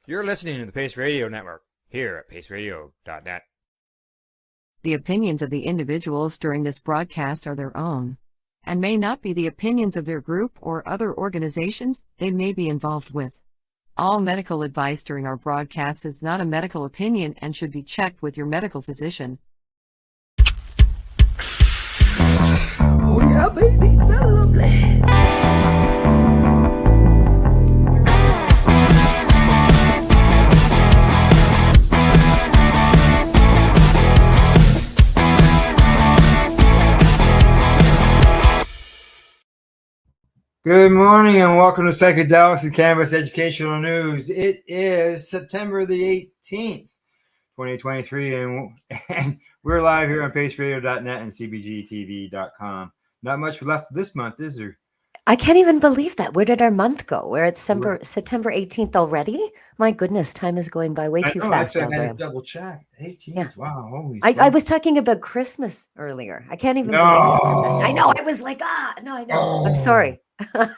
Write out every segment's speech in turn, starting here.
You're listening to the Pace Radio Network here at paceradio.net. The opinions of the individuals during this broadcast are their own and may not be the opinions of their group or other organizations they may be involved with. All medical advice during our broadcast is not a medical opinion and should be checked with your medical physician. Oh yeah, baby, that's lovely. Good morning and welcome to Psychedelics Cannabis Educational News. It is September the 18th, 2023, and we're live here on paceradio.net and cbgtv.com. Not much left this month, is there? I can't even believe that. Where did our month go? We're at September 18th already? My goodness, time is going by way too fast. I had to double check. 18th, yeah. Wow, holy I was talking about Christmas earlier. I can't even believe it. I know, I was like, no, I know. Oh. I'm sorry. I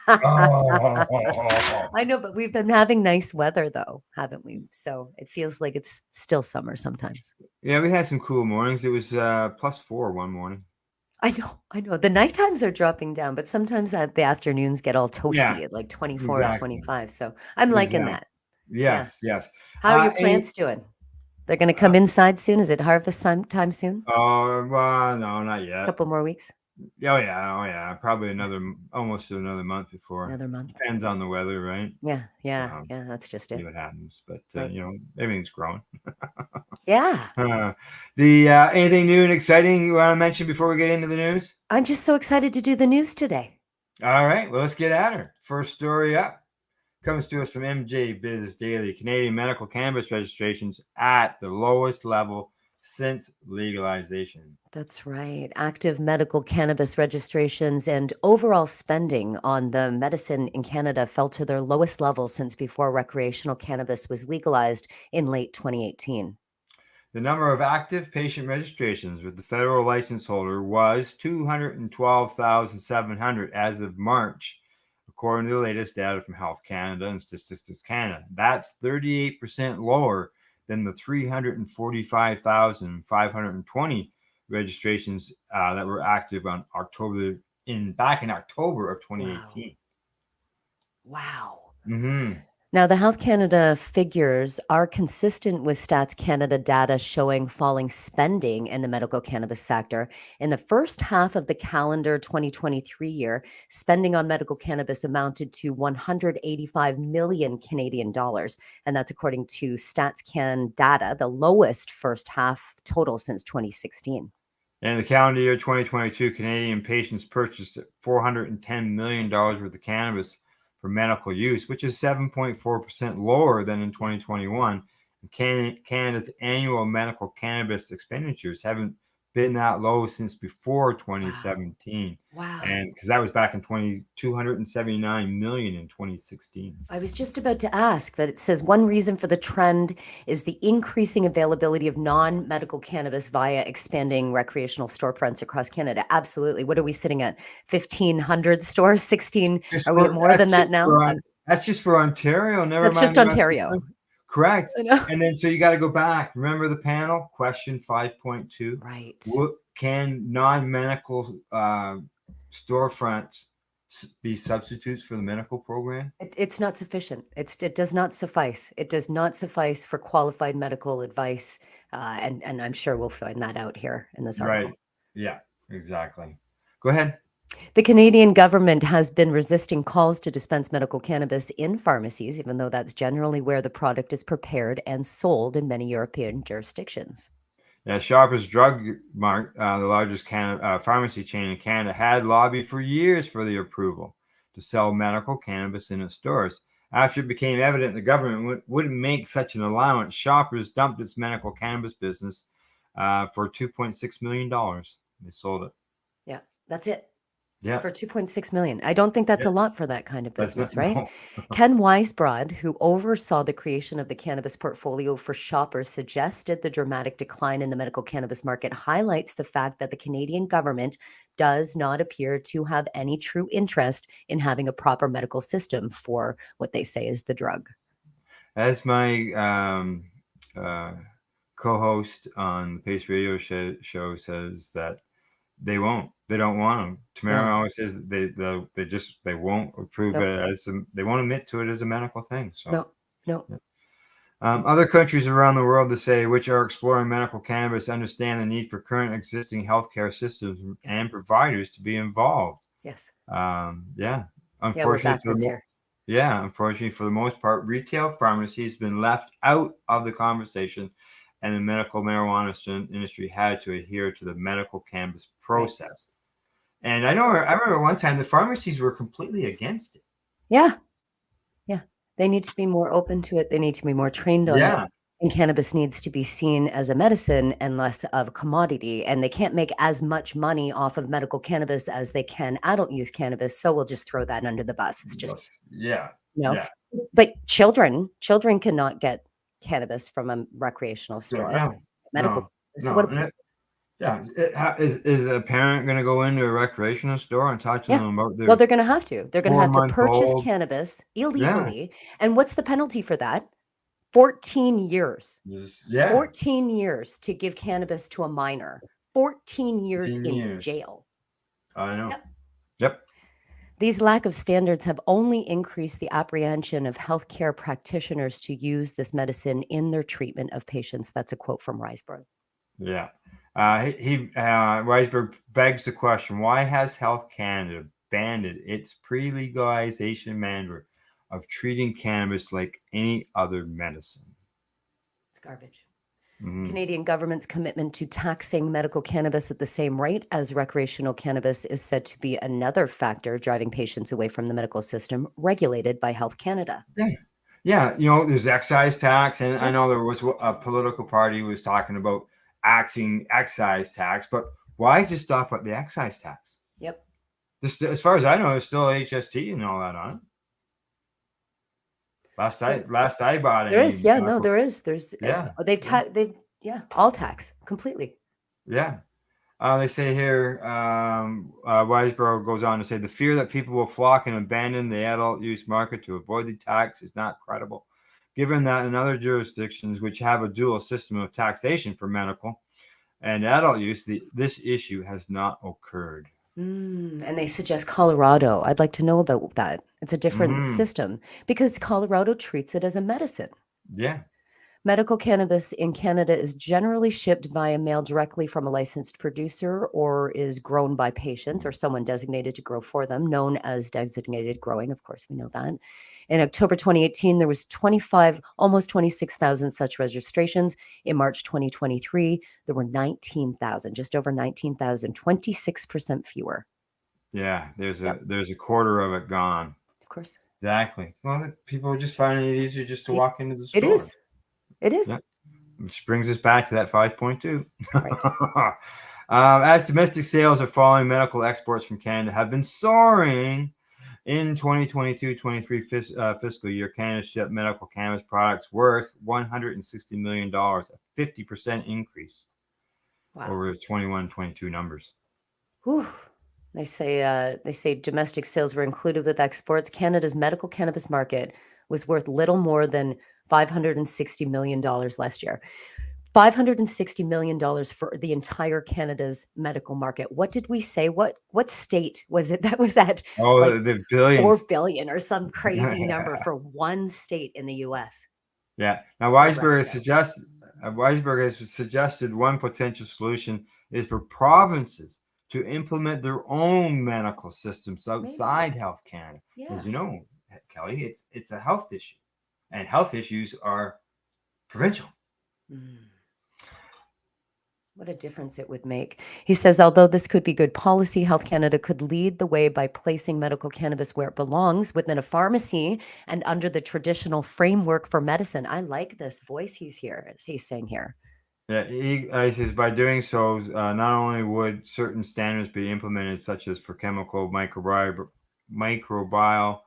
know, but we've been having nice weather though, haven't we? So it feels like it's still summer sometimes. Yeah, we had some cool mornings. It was +4 one morning. I know. The night times are dropping down, but sometimes the afternoons get all toasty at like 24 or 25. So I'm liking that. Yes. How are your plants doing? They're going to come inside soon? Is it harvest time soon? Oh, well, no, not yet. A couple more weeks? Oh yeah. Probably almost another month before. Another month. Depends on the weather, right? Yeah. That's just it. See what happens, but everything's growing. Yeah. Anything new and exciting you want to mention before we get into the news? I'm just so excited to do the news today. All right, well, let's get at her. First story up comes to us from MJ Biz Daily. Canadian medical cannabis registrations at the lowest level since legalization. That's right. Active medical cannabis registrations and overall spending on the medicine in Canada fell to their lowest level since before recreational cannabis was legalized in late 2018. The number of active patient registrations with the federal license holder was 212,700 as of March, according to the latest data from Health Canada and Statistics Canada. That's 38% lower than the 345,520 registrations that were active on back in October of 2018. Wow. Mm-hmm. Now, the Health Canada figures are consistent with Stats Canada data showing falling spending in the medical cannabis sector. In the first half of the calendar 2023 year, spending on medical cannabis amounted to 185 million Canadian dollars, and that's according to Stats Can data, the lowest first half total since 2016. In the calendar year 2022, Canadian patients purchased $410 million worth of cannabis for medical use, which is 7.4% lower than in 2021. Canada's annual medical cannabis expenditures haven't been that low since before 2017. Wow. And because that was back in 279 million in 2016. I was just about to ask, but it says one reason for the trend is the increasing availability of non-medical cannabis via expanding recreational storefronts across Canada. Absolutely. What are we sitting at? 1,500 stores? 16? Are we more than that now? That's just for Ontario. That's just Ontario. Correct. And then so you got to go back. Remember the panel? Question 5.2. Right. Can non-medical storefronts be substitutes for the medical program? It's not sufficient. It does not suffice. It does not suffice for qualified medical advice. And I'm sure we'll find that out here in this article. Right. Yeah, exactly. Go ahead. The Canadian government has been resisting calls to dispense medical cannabis in pharmacies, even though that's generally where the product is prepared and sold in many European jurisdictions. Yeah, Shoppers Drug Mart, the largest pharmacy chain in Canada, had lobbied for years for the approval to sell medical cannabis in its stores. After it became evident the government wouldn't make such an allowance, Shoppers dumped its medical cannabis business for $2.6 million. They sold it. Yeah, that's it. Yeah. For $2.6 million. I don't think that's a lot for that kind of business, right? No. Ken Weisbrod, who oversaw the creation of the cannabis portfolio for Shoppers, suggested the dramatic decline in the medical cannabis market highlights the fact that the Canadian government does not appear to have any true interest in having a proper medical system for what they say is the drug. as my uh, co-host on the Pace Radio show says that they don't want them. Tamara No, always says that they won't approve no, it they won't admit to it as a medical thing. So. no, no. Yeah. Other countries around the world, they say, which are exploring medical cannabis, understand the need for current existing healthcare systems Yes, and providers to be involved. yes. Yeah, Yeah, we're unfortunately backwards here. unfortunately for the most part, retail pharmacy has been left out of the conversation, and the medical marijuana industry had to adhere to the medical cannabis Right. process. And I remember one time the pharmacies were completely against it. Yeah, yeah. They need to be more open to it. They need to be more trained on it. Yeah, And cannabis needs to be seen as a medicine and less of a commodity. And they can't make as much money off of medical cannabis as they can adult use cannabis. So we'll just throw that under the bus. It's just, yeah, you know, yeah, but children cannot get cannabis from a recreational store. no, Medical. no, So what? no. Yeah, is a parent going to go into a recreational store and talk to Yeah. them about Well, their they're going to have to. They're going to have to 4 month purchase old? cannabis Yeah, illegally. And what's the penalty for that? 14 years. yeah, 14 years to give cannabis to a minor. 14 years 15 in years. jail. I know. Yep. Yep. These lack of standards have only increased the apprehension of healthcare practitioners to use this medicine in their treatment of patients. That's a quote from Riseborough. Yeah. Weisberg begs the question: why has Health Canada abandoned its pre-legalization mandate of treating cannabis like any other medicine? It's garbage. Mhm. Canadian government's commitment to taxing medical cannabis at the same rate as recreational cannabis is said to be another factor driving patients away from the medical system regulated by Health Canada. Yeah. Yeah, there's excise tax, and I Yeah. know there was a political party was talking about axing excise tax, but why just stop at the excise tax? Yep. As far as I know, there's still HST and all that on it. Last I bought There is. any Yeah. No, medical, there is. There's. yeah, They've. Yeah. All tax completely. yeah. They say here, Weisborough goes on to say the fear that people will flock and abandon the adult use market to avoid the tax is not credible, given that in other jurisdictions which have a dual system of taxation for medical and adult use, this issue has not occurred. And they suggest Colorado. I'd like to know about that. It's a different Hmm. system because Colorado treats it as a medicine. Yeah. Medical cannabis in Canada is generally shipped via mail directly from a licensed producer or is grown by patients or someone designated to grow for them, known as designated growing. Of course, we know that. In October 2018, there was almost 26,000 such registrations. In March 2023, there were 19,000, just over 19,000, 26% fewer. Yeah. There's Yep, a quarter of it gone. of course. Exactly. Well, people are just finding it easier just to See, walk into the it stores. is. It is. Yeah. Which brings us back to that 5.2. Right. As domestic sales of following medical exports from Canada have been soaring in 2022-23 fiscal year, Canada shipped medical cannabis products worth $160 million, a 50% increase Wow. over the 21-22 numbers. Whew. They say domestic sales were included with exports. Canada's medical cannabis market was worth little more than $560 million last year. $560 million for the entire Canada's medical market. What did we say? What state was it that was at like Oh, the billions. 4 billion or some crazy number for one state in the US? Yeah. Now, What a rush show. Weisberg has suggested one potential solution is for provinces to implement their own medical systems Maybe. outside Health Canada. Yeah. As you know, Kelly, it's a health issue, and health issues are provincial. What a difference it would make. He says, although this could be good policy, Health Canada could lead the way by placing medical cannabis where it belongs, within a pharmacy and under the traditional framework for medicine. I like this voice he's saying here. Yeah, he says by doing so, not only would certain standards be implemented, such as for chemical microbial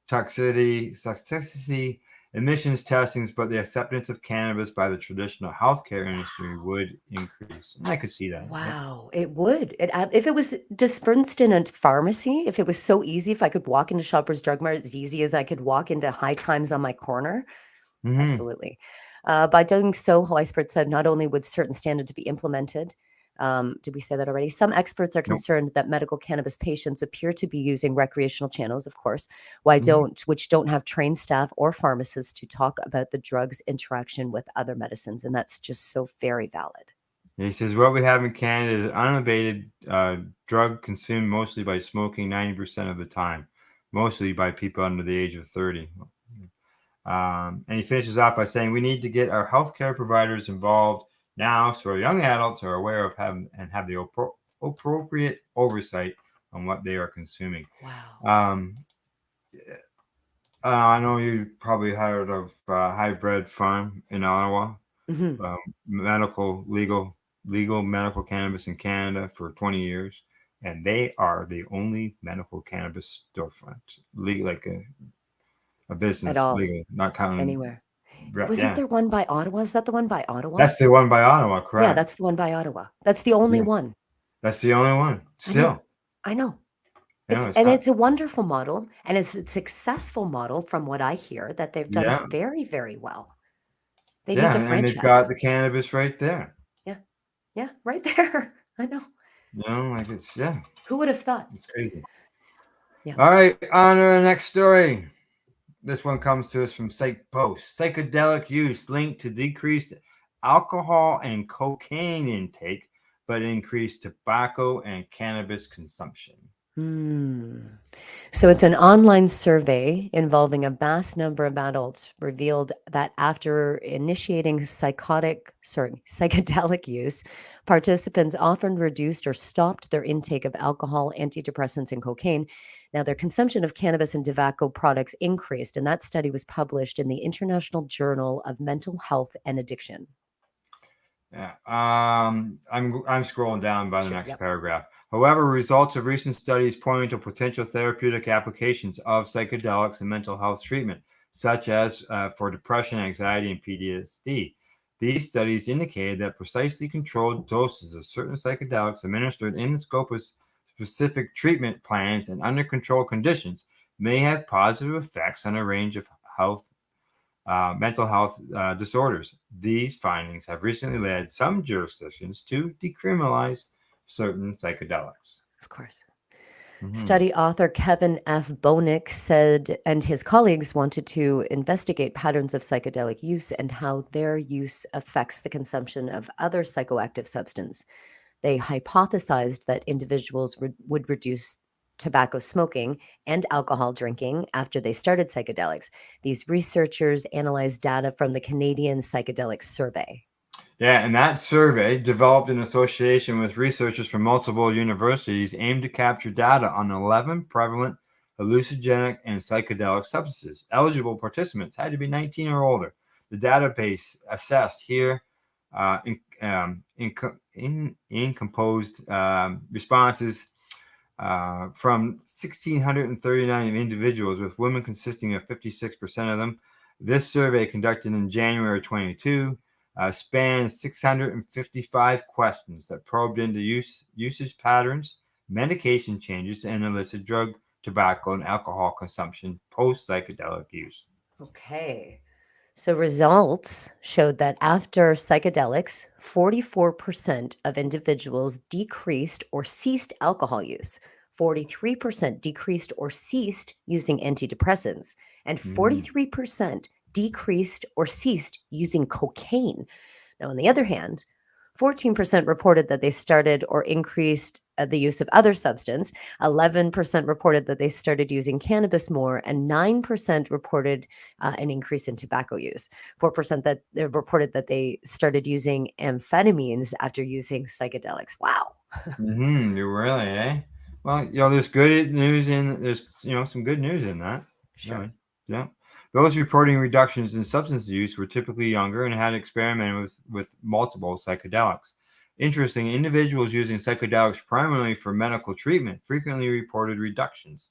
toxicity, emissions testings, but the acceptance of cannabis by the traditional healthcare industry would increase. And I could see that. Wow, it would. If it was dispensed in a pharmacy, if it was so easy, if I could walk into Shoppers Drug Mart as easy as I could walk into High Times on my corner, Hmm. Absolutely. By doing so, Weisbert said not only would certain standards be implemented, did we say that already? Some experts are Nope. concerned that medical cannabis patients appear to be using recreational channels, of course, Hmm. which don't have trained staff or pharmacists to talk about the drug's interaction with other medicines, and that's just so very valid. He says what we have in Canada is unabated drug consumed mostly by smoking 90% of the time, mostly by people under the age of 30. And he finishes off by saying we need to get our healthcare providers involved now so our young adults are aware of having and have the appropriate oversight on what they are consuming. Wow. Um, I know you probably heard of Hybrid Farm in Ottawa, Hmm. medical legal medical cannabis in Canada for 20 years, and they are the only medical cannabis storefront, legal, like a At business all, legal, not counting. anywhere. Wasn't Yeah, there one by Ottawa? Is that the one by Ottawa? that's the one by Ottawa, Yeah, correct? that's the one by Ottawa. That's the only Yeah, one. that's the only one. I know. Still, I know. you know, it's And not. it's a wonderful model, and it's a successful model from what I hear that they've done Yeah, very, very well. They need yeah, to and they've got franchise. the cannabis right there. Yeah. Yeah, right there. I know. You know, like yeah, Who would have thought? it's crazy. Yeah. All right, on to the next story. This one comes to us from Psych Post. Psychedelic use linked to decreased alcohol and cocaine intake, but increased tobacco and cannabis consumption. Hmm. So it's an online survey involving a vast number of adults revealed that after initiating psychedelic use, participants often reduced or stopped their intake of alcohol, antidepressants, and cocaine. Now, their consumption of cannabis and tobacco products increased, and that study was published in the International Journal of Mental Health and Addiction. Yeah. I'm scrolling down by the Sure. next Yep. paragraph. However, results of recent studies pointing to potential therapeutic applications of psychedelics in mental health treatment, such as for depression, anxiety, and PTSD. These studies indicated that precisely controlled doses of certain psychedelics administered in the scope of specific treatment plans and under controlled conditions may have positive effects on a range of mental health disorders. These findings have recently led some jurisdictions to decriminalize certain psychedelics. Of course. Mhm. Study author Kevin F. Bonick said, and his colleagues wanted to investigate patterns of psychedelic use and how their use affects the consumption of other psychoactive substance. They hypothesized that individuals would reduce tobacco smoking and alcohol drinking after they started psychedelics. These researchers analyzed data from the Canadian Psychedelic Survey. Yeah, and that survey, developed in association with researchers from multiple universities, aimed to capture data on 11 prevalent hallucinogenic and psychedelic substances. Eligible participants had to be 19 or older. The database assessed here in composed responses from 1,639 individuals, with women consisting of 56% of them. This survey, conducted in January 22, spans 655 questions that probed into usage patterns, medication changes, and illicit drug, tobacco, and alcohol consumption post psychedelic use. Okay. So results showed that after psychedelics, 44% of individuals decreased or ceased alcohol use, 43% decreased or ceased using antidepressants, and Mhm. 43% decreased or ceased using cocaine. Now, on the other hand, 14% reported that they started or increased the use of other substance. 11% reported that they started using cannabis more, and 9% reported an increase in tobacco use. 4% that they reported that they started using amphetamines after using psychedelics. Wow. You really, eh? Well, there's good news in there's some good news in that. Sure. Really, yeah. Those reporting reductions in substance use were typically younger and had experimented with multiple psychedelics. Interesting, individuals using psychedelics primarily for medical treatment frequently reported reductions.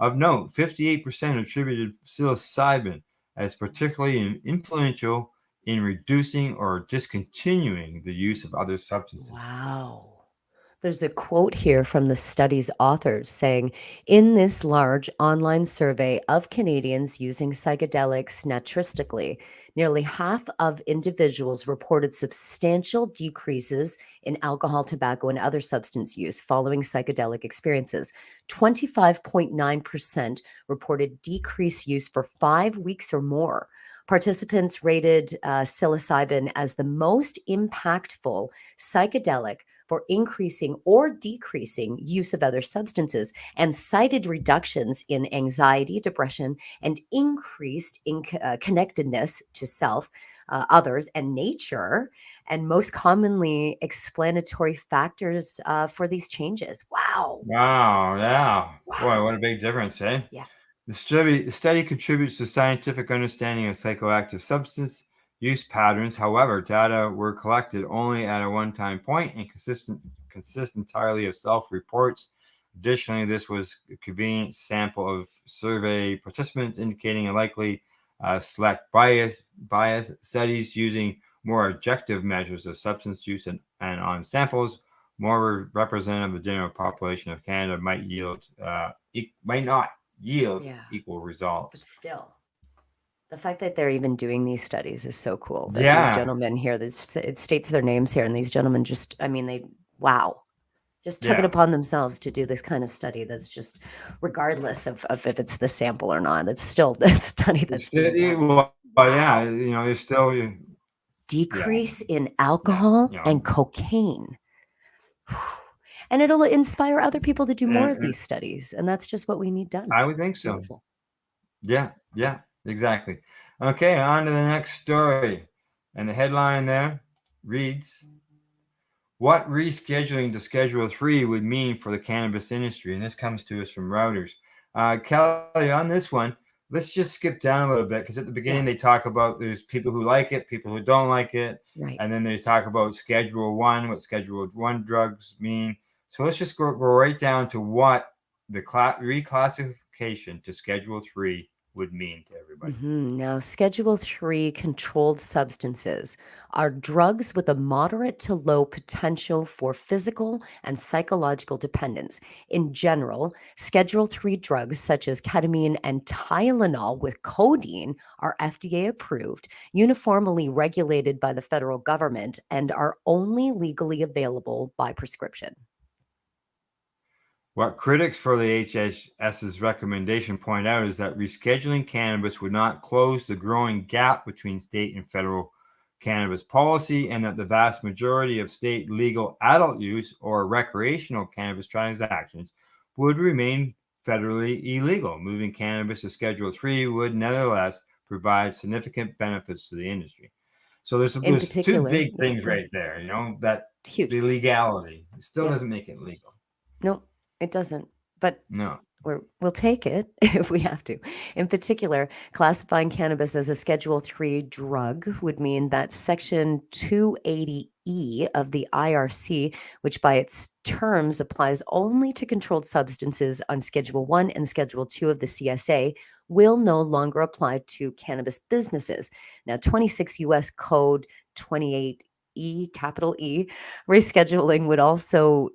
Of note, 58% attributed psilocybin as particularly influential in reducing or discontinuing the use of other substances. Wow. There's a quote here from the study's authors saying, in this large online survey of Canadians using psychedelics naturalistically, nearly half of individuals reported substantial decreases in alcohol, tobacco, and other substance use following psychedelic experiences. 25.9% reported decreased use for 5 weeks or more. Participants rated psilocybin as the most impactful psychedelic for increasing or decreasing use of other substances and cited reductions in anxiety, depression, and increased connectedness to self, others, and nature, and most commonly explanatory factors for these changes. Wow. Wow, yeah. Boy, Wow. what a big difference, eh? Yeah. The study contributes to scientific understanding of psychoactive substance use patterns. However, data were collected only at a one-time point and consist entirely of self-reports. Additionally, this was a convenient sample of survey participants, indicating a likely select bias. Studies using more objective measures of substance use and on samples more representative of the general population of Canada might not yield Yeah. equal But results. still, the fact that they're even doing these studies is so cool that these Yeah, gentlemen here, it states their names here, and these gentlemen just, I mean, wow, just took it yeah. upon themselves to do this kind of study that's just regardless of if it's the sample or not, it's still the study that's being done. It's Yeah, wow. there's still, yeah, Decrease in yeah, alcohol and cocaine. And it'll inspire other people to do more of and these studies. And that's just what we need done. I would think so. Beautiful. Yeah, yeah, exactly. Okay, on to the next story. And the headline there reads, what rescheduling to Schedule 3 would mean for the cannabis industry. And this comes to us from Reuters. Kelly, on this one, let's just skip down a little bit because at the beginning Yeah. they talk about there's people who like it, people who don't like it. Right. And then they talk about Schedule 1, what Schedule 1 drugs mean. So let's just go right down to what the reclassification to Schedule 3 would mean to everybody. Now, Schedule 3 controlled substances are drugs with a moderate to low potential for physical and psychological dependence. In general, Schedule 3 drugs such as ketamine and Tylenol with codeine are FDA approved, uniformly regulated by the federal government, and are only legally available by prescription. What critics for the HHS's recommendation point out is that rescheduling cannabis would not close the growing gap between state and federal cannabis policy, and that the vast majority of state legal adult use or recreational cannabis transactions would remain federally illegal. Moving cannabis to Schedule 3 would nevertheless provide significant benefits to the industry. So there's In there's two particular, big things right there, that huge. the legality still Yeah. doesn't make it legal. No, it doesn't. But No. we'll take it if we have to. In particular, classifying cannabis as a Schedule 3 drug would mean that Section 280E of the IRC, which by its terms applies only to controlled substances on Schedule 1 and Schedule 2 of the CSA, will no longer apply to cannabis businesses. Now, 26 U.S. Code 28 capital E, rescheduling would also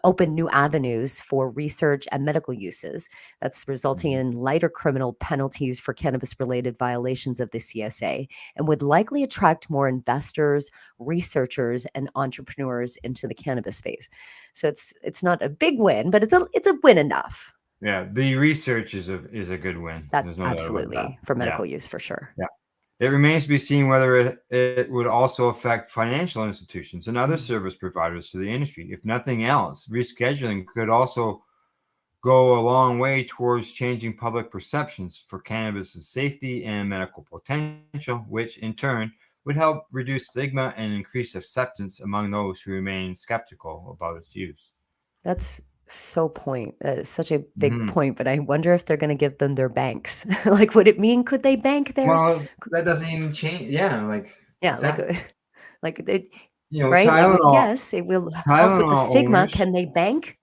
open new avenues for research and medical uses. That's resulting in lighter criminal penalties for cannabis-related violations of the CSA, and would likely attract more investors, researchers, and entrepreneurs into the cannabis space. So it's not a big win, but it's a win enough. Yeah, the research is a good win. That There's no doubt about that. absolutely for Yeah, medical use for sure. yeah. It remains to be seen whether it would also affect financial institutions and other service providers to the industry. If nothing else, rescheduling could also go a long way towards changing public perceptions for cannabis' safety and medical potential, which in turn would help reduce stigma and increase acceptance among those who remain skeptical about its use. That's such a big Mhm. point, but I wonder if they're gonna give them their banks. Like, would it mean could they bank there? Well, that doesn't even change. Yeah, like Yeah, exactly. like they You know, right? Like, Tylenol yes, it will help with the Tylenol stigma. owners, Can they bank?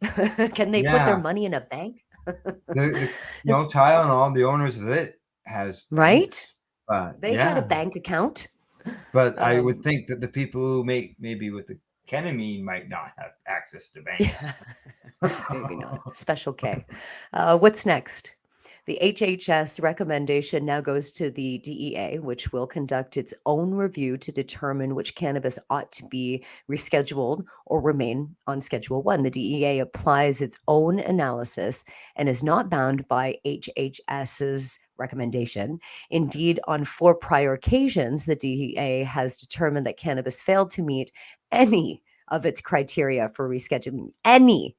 Can they put their yeah, money in a bank? the It's Tylenol, the owners of it has right? banks, but They've got a yeah, bank account. but I would Um, think that the people who make maybe with the ketamine might not have access to banks. Yeah, maybe not. Special K. What's next? The HHS recommendation now goes to the DEA, which will conduct its own review to determine which cannabis ought to be rescheduled or remain on Schedule 1. The DEA applies its own analysis and is not bound by HHS's recommendation. Indeed, on 4 prior occasions, the DEA has determined that cannabis failed to meet any of its criteria for rescheduling. Any.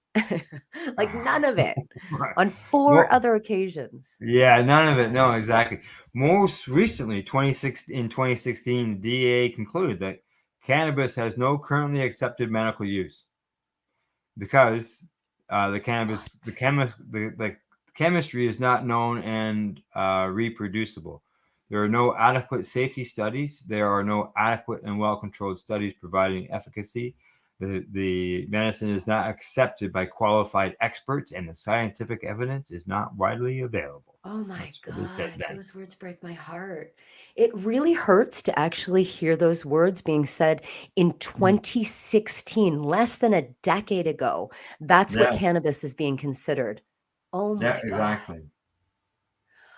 Like none of it Right. on 4 Well, other occasions. yeah, none of it. No, exactly. Most recently, 2016, the DEA concluded that cannabis has no currently accepted medical use because the cannabis, the chemistry is not known and reproducible. There are no adequate safety studies. There are no adequate and well-controlled studies providing efficacy. The medicine is not accepted by qualified experts, and the scientific evidence is not widely available. Oh my That's what they said God, then. those words break my heart. It really hurts to actually hear those words being said in 2016, less than a decade ago. That's what Yeah, cannabis is being considered. Oh yeah, my God. exactly. Yeah.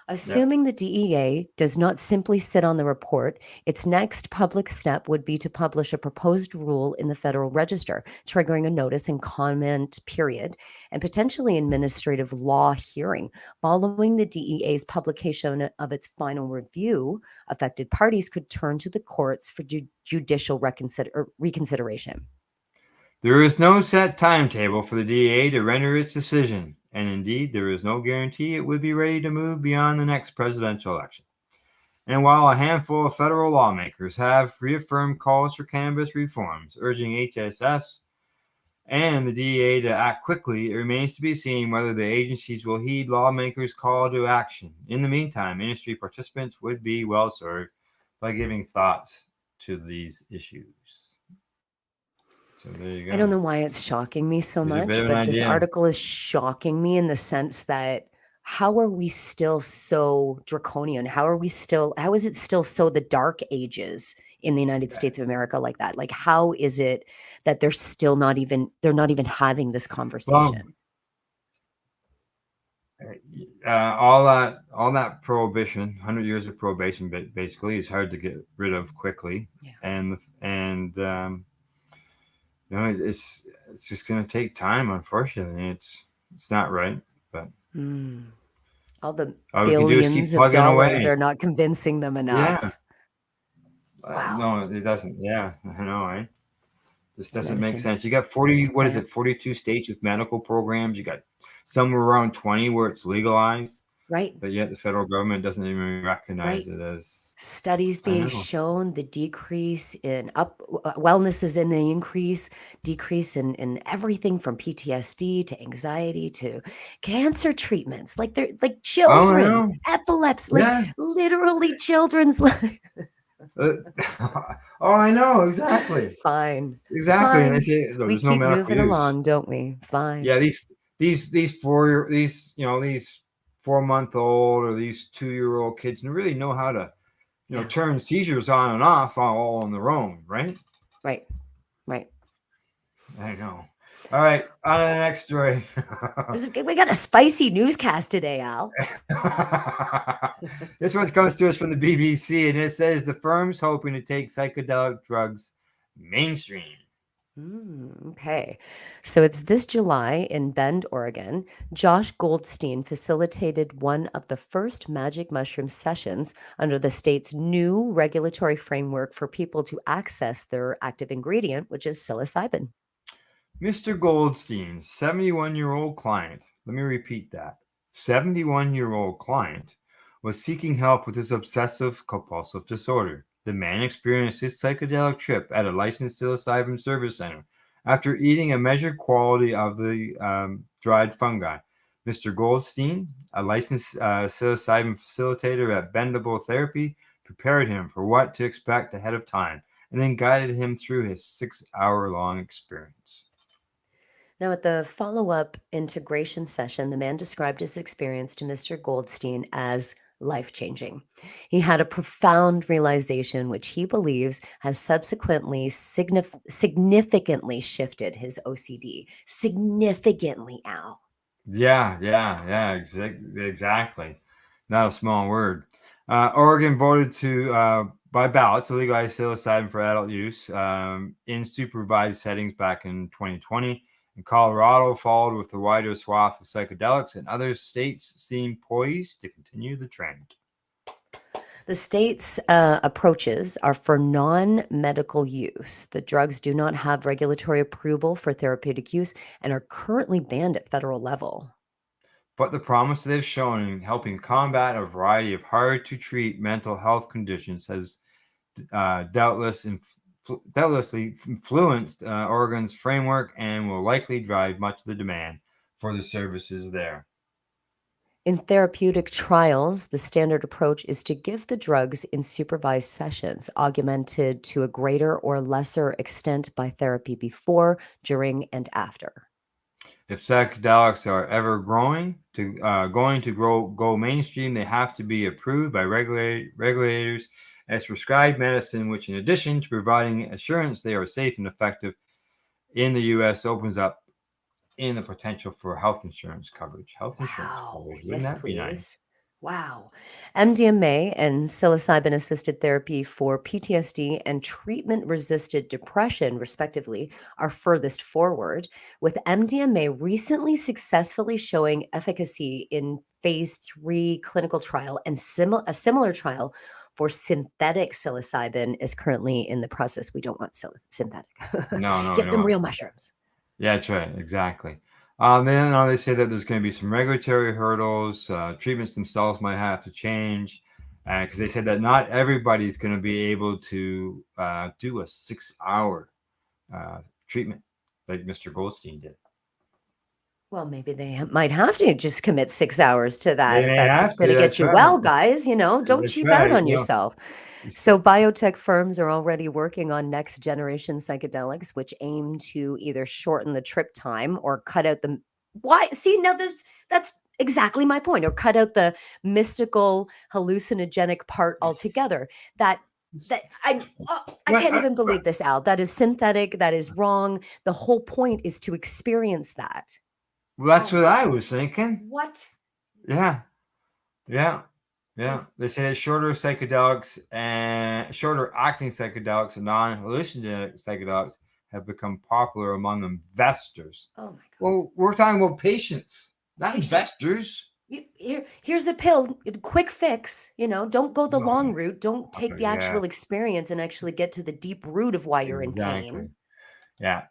Assuming the DEA does not simply sit on the report, its next public step would be to publish a proposed rule in the Federal Register, triggering a notice and comment period and potentially administrative law hearing. Following the DEA's publication of its final review, affected parties could turn to the courts for judicial reconsideration. There is no set timetable for the DEA to render its decision, and indeed, there is no guarantee it would be ready to move beyond the next presidential election. And while a handful of federal lawmakers have reaffirmed calls for cannabis reforms, urging HSS and the DEA to act quickly, it remains to be seen whether the agencies will heed lawmakers' call to action. In the meantime, industry participants would be well served by giving thoughts to these issues. So there you I don't go. know why it's shocking me so There's a bit much, of an but this idea. article is shocking me in the sense that how are we still so draconian? How is it still so the dark ages in the United States of America like that? Like, how is it that they're not even having this Well, conversation? all that prohibition, 100 years of prohibition, basically, is hard to get rid of quickly, Yeah. and it's just going to take time. Unfortunately, it's not right, but Mm. All the all we can do is keep billions of plugging dollars away. are not convincing them Yeah, enough. Wow. no, it doesn't. Yeah, I know, right? This doesn't make Medicine. sense. You got 40, It's a what is plant. it, 42 states with medical programs. You got somewhere around 20 where it's legalized, Right. but yet the federal government doesn't even recognize Right. it as. Studies I being know. shown the decrease in wellness is in the decrease in everything from PTSD to anxiety to cancer treatments. Like they're like Oh, I children, know. epilepsy, like Yeah. literally children's life. Uh, oh, I know exactly, Fine, exactly. And they fine. say no, We there's no keep medical moving use. along, don't we? Fine. Yeah, these 4-month old or these 2-year-old kids really know how to Yeah. turn seizures on and off all on their own, right? Right. Right. I know. All right, on to the next story. We got a spicy newscast today, Al. This one comes to us from the BBC, and it says the firm's hoping to take psychedelic drugs mainstream. Okay. So it's this July in Bend, Oregon. Josh Goldstein facilitated one of the first magic mushroom sessions under the state's new regulatory framework for people to access their active ingredient, which is psilocybin. Mr. Goldstein's 71-year-old client, let me repeat that, 71-year-old client was seeking help with his obsessive compulsive disorder. The man experienced his psychedelic trip at a licensed psilocybin service center after eating a measured quantity of the dried fungi. Mr. Goldstein, a licensed psilocybin facilitator at Bendable Therapy, prepared him for what to expect ahead of time and then guided him through his 6-hour-long experience. Now, at the follow up integration session, the man described his experience to Mr. Goldstein as life-changing. He had a profound realization, which he believes has subsequently significantly shifted his OCD. Significantly, Al. Exactly. Not a small word. Oregon voted to by ballot to legalize psilocybin for adult use in supervised settings back in 2020. And Colorado followed with a wider swath of psychedelics, and other states seem poised to continue the trend. The state's approaches are for non medical use. The drugs do not have regulatory approval for therapeutic use and are currently banned at federal level. But the promise they've shown in helping combat a variety of hard to treat mental health conditions has doubtlessly influenced Oregon's framework and will likely drive much of the demand for the services there. In therapeutic trials, the standard approach is to give the drugs in supervised sessions, augmented to a greater or lesser extent by therapy before, during, and after. If psychedelics are ever going to go mainstream, they have to be approved by regulators as prescribed medicine, which, in addition to providing assurance they are safe and effective in the U.S., opens up in the potential for health insurance coverage. Wow. Wouldn't Yes, that be nice? please. Wow. MDMA and psilocybin assisted therapy for PTSD and treatment resistant depression, respectively, are furthest forward, with MDMA recently successfully showing efficacy in phase 3 clinical trial, and a similar trial for synthetic psilocybin is currently in the process. We don't want synthetic. No, we Give don't them want. real mushrooms. Yeah, that's right. Exactly. Then they say that there's going to be some regulatory hurdles. Treatments themselves might have to change because they said that not everybody's going to be able to do a 6-hour treatment like Mr. Goldstein did. Well, maybe they might have to just commit 6 hours to that They if may that's have what's going to. to get That's you right. well, guys. Don't That's cheap out right. on yourself. So, biotech firms are already working on next generation psychedelics, which aim to either shorten the trip time or cut out the. Why? See, now that's exactly my point, or cut out the mystical hallucinogenic part altogether. That I can't even believe this, Al. That is synthetic. That is wrong. The whole point is to experience that. Well, that's what I was thinking. What? Yeah, yeah. They say that shorter acting psychedelics and non-hallucinogenic psychedelics have become popular among investors. Oh my God. Well, we're talking about patients, not Patients. investors. Here's a pill, quick fix. Don't go the No. long route. Don't take the Yeah. actual experience and actually get to the deep root of why you're in Exactly. pain. Yeah.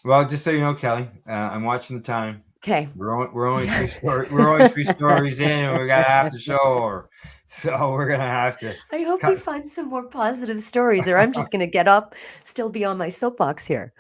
Well, just so you know, Kelly, I'm watching the time. Okay. We're only three stories in, and we gotta have to show her. So we're gonna have to. I hope we find some more positive stories, or I'm just going to get up, still be on my soapbox here.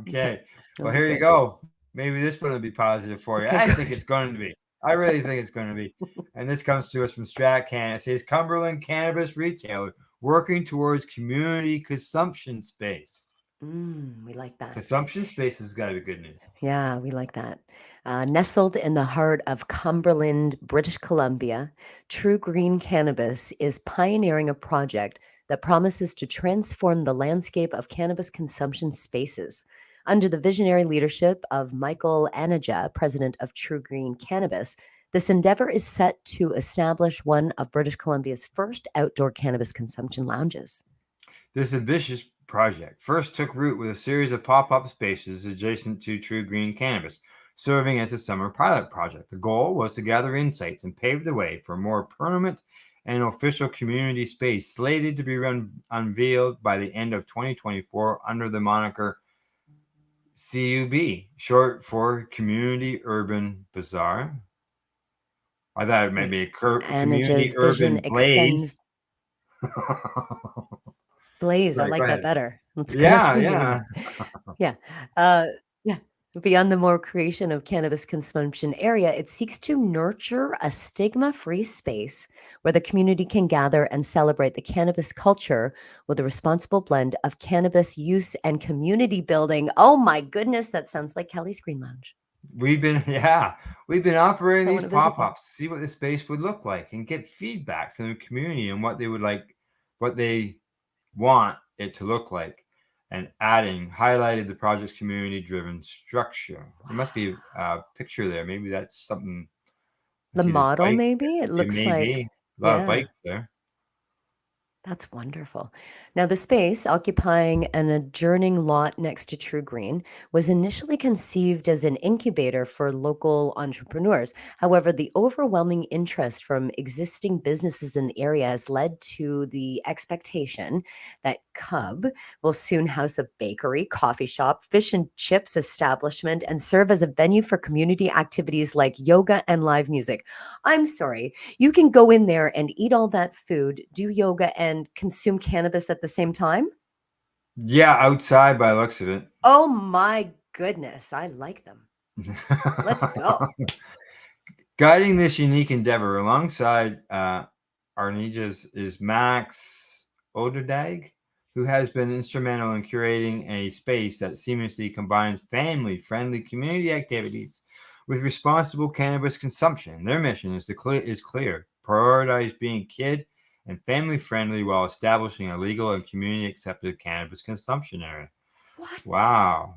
Okay. Well, here you Okay. go. Maybe this one will be positive for you. Okay, I good. think it's going to be. I really think it's going to be. And this comes to us from StratCan. It says Cumberland cannabis retailer working towards community consumption space. We like that. Consumption space has got to be good news. Yeah, we like that. Nestled in the heart of Cumberland, British Columbia, True Green Cannabis is pioneering a project that promises to transform the landscape of cannabis consumption spaces. Under the visionary leadership of Michael Anaja, president of True Green Cannabis, this endeavor is set to establish one of British Columbia's first outdoor cannabis consumption lounges. This ambitious project first took root with a series of pop-up spaces adjacent to True Green Cannabis, serving as a summer pilot project. The goal was to gather insights and pave the way for a more permanent and official community space slated to be unveiled by the end of 2024 under the moniker CUB, short for Community Urban Bazaar. I thought it might be a Community Anaja's Urban vision Blaze. Blaze, I Right, like go that ahead. better. Let's Yeah, leave it yeah. in there. Yeah. Beyond the more creation of cannabis consumption area, it seeks to nurture a stigma-free space where the community can gather and celebrate the cannabis culture with a responsible blend of cannabis use and community building. Oh my goodness, that sounds like Kelly's Green Lounge. we've been operating I these want to visit that. pop-ups to see what the space would look like and get feedback from the community and what they would like, what they want it to look like. And highlighted the project's community-driven structure. There must be a picture there. Maybe that's something. I The see this model, bike. maybe? It It looks may like, be a lot of yeah. bikes there. That's wonderful. Now, the space occupying an adjoining lot next to True Green was initially conceived as an incubator for local entrepreneurs. However, the overwhelming interest from existing businesses in the area has led to the expectation that Cub will soon house a bakery, coffee shop, fish and chips establishment, and serve as a venue for community activities like yoga and live music. I'm sorry, you can go in there and eat all that food, do yoga, and consume cannabis at the same time? Yeah, outside by the looks of it. Oh my goodness, I like them. Let's go. Guiding this unique endeavor alongside Arnijas is Max Oderdag, who has been instrumental in curating a space that seamlessly combines family-friendly community activities with responsible cannabis consumption. Their mission is clear: prioritize being kid and family-friendly while establishing a legal and community-accepted cannabis consumption area. What? Wow.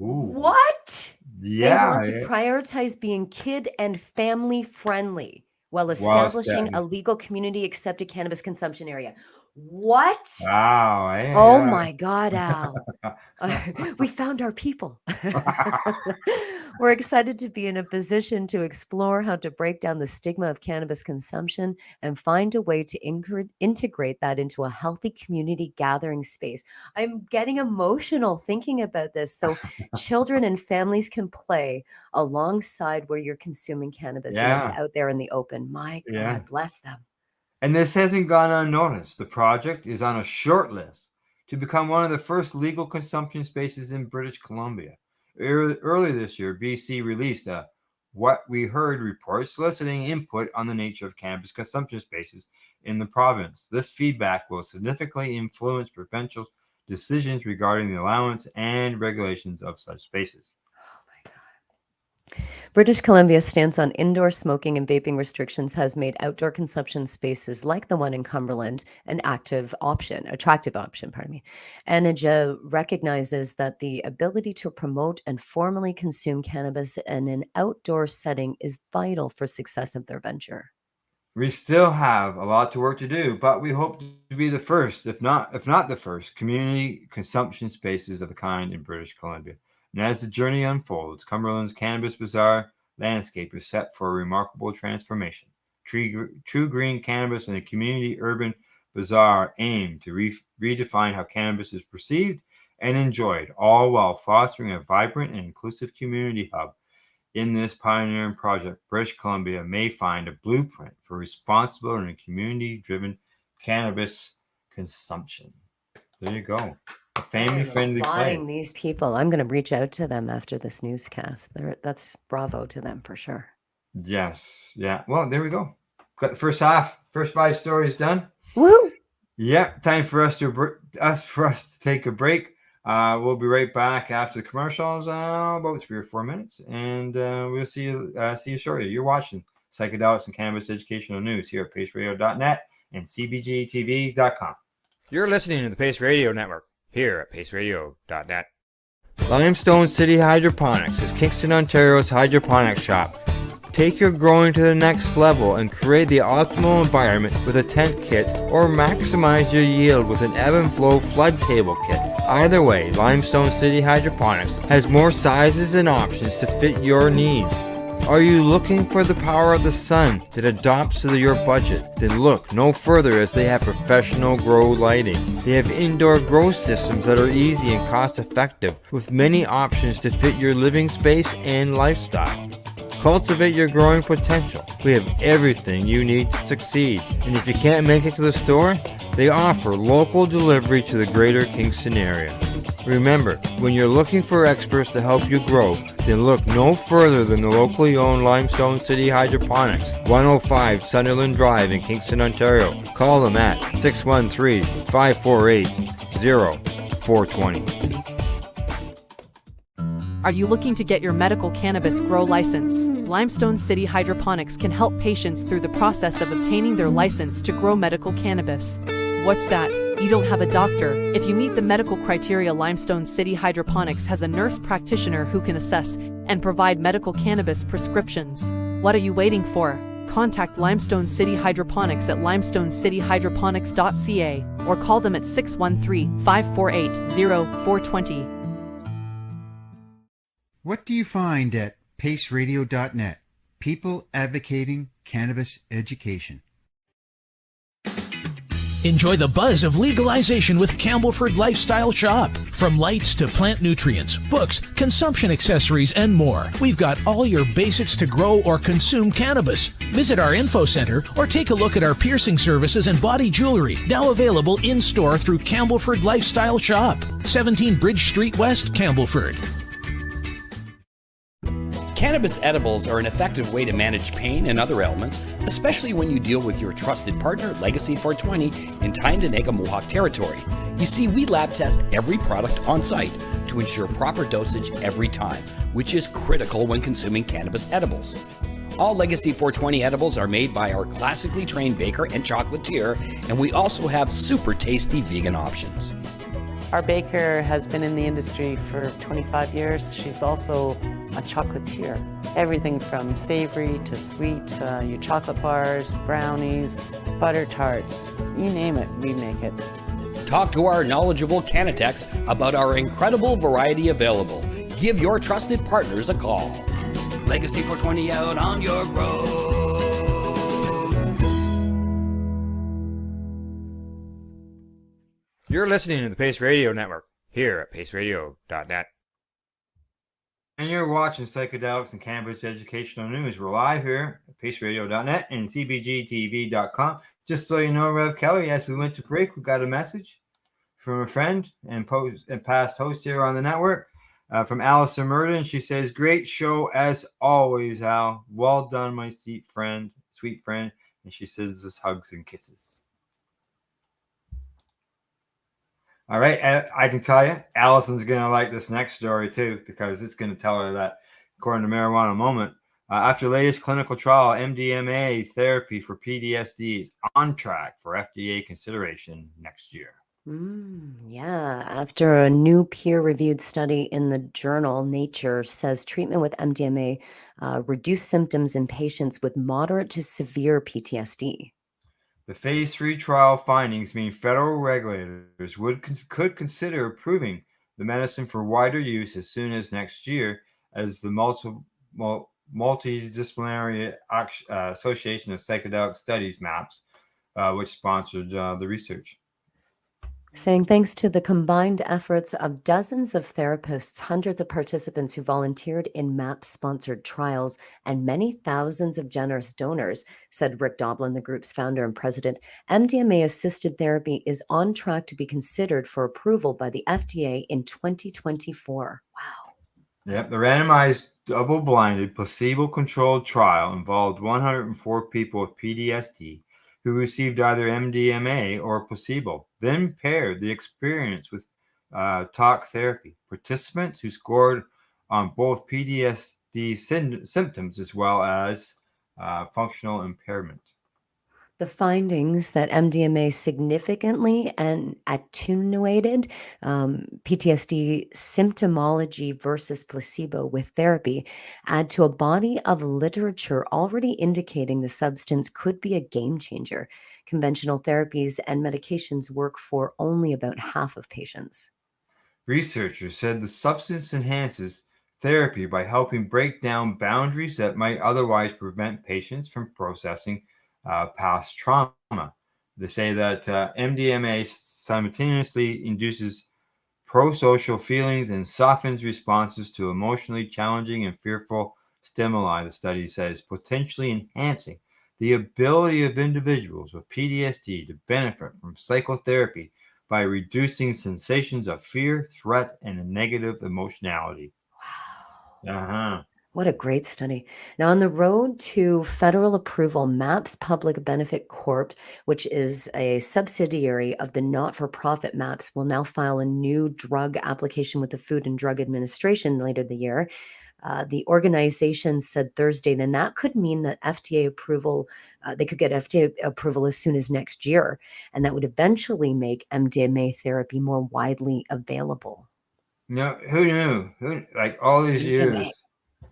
Ooh. What? They Yeah. want to prioritize being kid and family friendly while While establishing a establishing. legal community accepted cannabis consumption area. What? Wow. Oh Yeah. my God, Al. We found our people. We're excited to be in a position to explore how to break down the stigma of cannabis consumption and find a way to integrate that into a healthy community gathering space. I'm getting emotional thinking about this. So, children and families can play alongside where you're consuming cannabis and it's Yeah. out there in the open. My Yeah. God, bless them. And this hasn't gone unnoticed. The project is on a short list to become one of the first legal consumption spaces in British Columbia. Earlier this year, BC released a What We Heard report soliciting input on the nature of cannabis consumption spaces in the province. This feedback will significantly influence provincial decisions regarding the allowance and regulations of such spaces. British Columbia's stance on indoor smoking and vaping restrictions has made outdoor consumption spaces like the one in Cumberland an attractive option, pardon me. Anija recognizes that the ability to promote and formally consume cannabis in an outdoor setting is vital for success of their venture. We still have a lot to work to do, but we hope to be the first, if not the first, community consumption spaces of the kind in British Columbia. And as the journey unfolds, Cumberland's Cannabis Bazaar landscape is set for a remarkable transformation. True Green Cannabis and the Community Urban Bazaar aim to redefine how cannabis is perceived and enjoyed, all while fostering a vibrant and inclusive community hub. In this pioneering project, British Columbia may find a blueprint for responsible and community-driven cannabis consumption. There you go. A family-friendly Applauding place. these people. I'm going to reach out to them after this newscast. That's bravo to them for sure. Yes. Yeah. Well, there we go. Got the first half. First 5 stories done. Woo! Yep. Time for us to take a break. We'll be right back after the commercials, about 3 or 4 minutes, and we'll see you shortly. You're watching Psychedelics and Cannabis Educational News here at paceradio.net and cbgtv.com. You're listening to the Pace Radio Network here at paceradio.net. Limestone City Hydroponics is Kingston, Ontario's hydroponics shop. Take your growing to the next level and create the optimal environment with a tent kit, or maximize your yield with an ebb and flow flood table kit. Either way, Limestone City Hydroponics has more sizes and options to fit your needs. Are you looking for the power of the sun that adapts to your budget? Then look no further, as they have professional grow lighting. They have indoor grow systems that are easy and cost effective, with many options to fit your living space and lifestyle. Cultivate your growing potential. We have everything you need to succeed. And if you can't make it to the store, they offer local delivery to the greater Kingston area. Remember, when you're looking for experts to help you grow, then look no further than the locally owned Limestone City Hydroponics, 105 Sunderland Drive in Kingston, Ontario. Call them at 613-548-0420. Are you looking to get your medical cannabis grow license? Limestone City Hydroponics can help patients through the process of obtaining their license to grow medical cannabis. What's that? You don't have a doctor. If you meet the medical criteria, Limestone City Hydroponics has a nurse practitioner who can assess and provide medical cannabis prescriptions. What are you waiting for? Contact Limestone City Hydroponics at limestonecityhydroponics.ca or call them at 613-548-0420. What do you find at paceradio.net? People advocating cannabis education. Enjoy the buzz of legalization with Campbellford Lifestyle Shop. From lights to plant nutrients, books, consumption accessories, and more, we've got all your basics to grow or consume cannabis. Visit our info center or take a look at our piercing services and body jewelry, now available in-store through Campbellford Lifestyle Shop, 17 Bridge Street West, Campbellford. Cannabis edibles are an effective way to manage pain and other ailments, especially when you deal with your trusted partner, Legacy 420, in Tyendinaga Mohawk territory. You see, we lab test every product on site to ensure proper dosage every time, which is critical when consuming cannabis edibles. All Legacy 420 edibles are made by our classically trained baker and chocolatier, and we also have super tasty vegan options. Our baker has been in the industry for 25 years. She's also a chocolatier. Everything from savory to sweet, your chocolate bars, brownies, butter tarts, you name it, we make it. Talk to our knowledgeable Cannatex about our incredible variety available. Give your trusted partners a call. Legacy 420 out on your road. You're listening to the Pace Radio Network here at paceradio.net. And you're watching Psychedelics and Cannabis Educational News. We're live here at paceradio.net and cbgtv.com. Just so you know, Rev Kelly, as we went to break, we got a message from a friend and past host here on the network from Allison Murden. She says, great show as always, Al. Well done, my sweet friend. And she says this hugs and kisses. All right, I can tell you, Allison's going to like this next story too, because it's going to tell her that, according to Marijuana Moment, after latest clinical trial, MDMA therapy for PTSD is on track for FDA consideration next year. Yeah, after a new peer-reviewed study in the journal Nature says treatment with MDMA reduced symptoms in patients with moderate to severe PTSD. The phase 3 trial findings mean federal regulators could consider approving the medicine for wider use as soon as next year, as the Multidisciplinary Association of Psychedelic Studies, MAPS, which sponsored the research. Saying thanks to the combined efforts of dozens of therapists, hundreds of participants who volunteered in MAP-sponsored trials, and many thousands of generous donors, said Rick Doblin, the group's founder and president, MDMA-assisted therapy is on track to be considered for approval by the FDA in 2024. Wow. Yep, the randomized, double-blinded, placebo-controlled trial involved 104 people with PTSD who received either MDMA or placebo, then paired the experience with talk therapy. Participants who scored on both PTSD symptoms as well as functional impairment. The findings that MDMA significantly and attenuated PTSD symptomology versus placebo with therapy add to a body of literature already indicating the substance could be a game changer. Conventional therapies and medications work for only about half of patients. Researchers said the substance enhances therapy by helping break down boundaries that might otherwise prevent patients from processing past trauma. They say that MDMA simultaneously induces pro-social feelings and softens responses to emotionally challenging and fearful stimuli, the study says, potentially enhancing the ability of individuals with PTSD to benefit from psychotherapy by reducing sensations of fear, threat, and a negative emotionality. Wow. What a great study. Now, on the road to federal approval, MAPS Public Benefit Corp, which is a subsidiary of the not for profit MAPS, will now file a new drug application with the Food and Drug Administration later the year. The organization said Thursday, then that could mean that FDA approval, they could get FDA approval as soon as next year, and that would eventually make MDMA therapy more widely available. No, who knew? Like all these MDMA. years,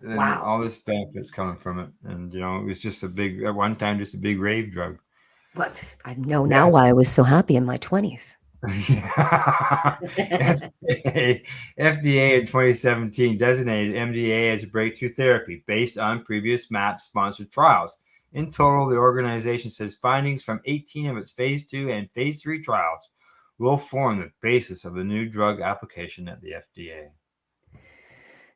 and Wow. all this benefits coming from it, and it was just at one time, just a big rave drug. What? I know now Yeah. why I was so happy in my 20s. FDA in 2017 designated MDA as a breakthrough therapy based on previous MAP-sponsored trials. In total, the organization says findings from 18 of its phase 2 and phase 3 trials will form the basis of the new drug application at the FDA.